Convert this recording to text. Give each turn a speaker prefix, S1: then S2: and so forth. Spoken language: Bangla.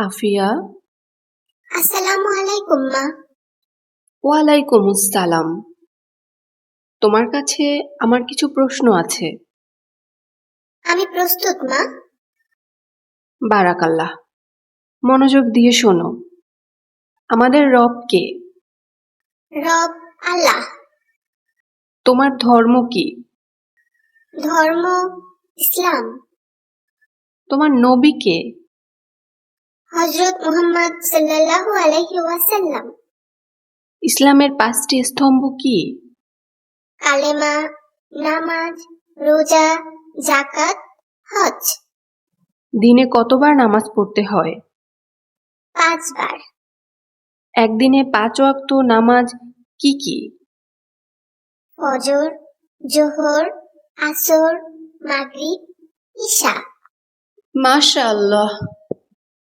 S1: আফিয়া,
S2: আসসালামু আলাইকুম মা।
S1: ওয়ালাইকুম আসসালাম। তোমার কাছে আমার কিছু প্রশ্ন আছে।
S2: আমি প্রস্তুত মা।
S1: বারাকাল্লাহ, মনোযোগ দিয়ে শোনো। আমাদের রব কে?
S2: রব আল্লাহ।
S1: তোমার ধর্ম কি?
S2: ধর্ম ইসলাম।
S1: তোমার নবী কে?
S2: হযরত মুহাম্মদ সাল্লাল্লাহু আলাইহি ওয়াসাল্লাম।
S1: ইসলামের 5টি স্তম্ভ কি?
S2: কালেমা, নামাজ, রোজা, যাকাত, হজ।
S1: দিনে কতবার নামাজ পড়তে হয়?
S2: 5 বার।
S1: একদিনে 5 ওয়াক্ত নামাজ কি কি?
S2: ফজর, জোহর, আসর, মাগরিব, ইশা।
S1: মাশাআল্লাহ।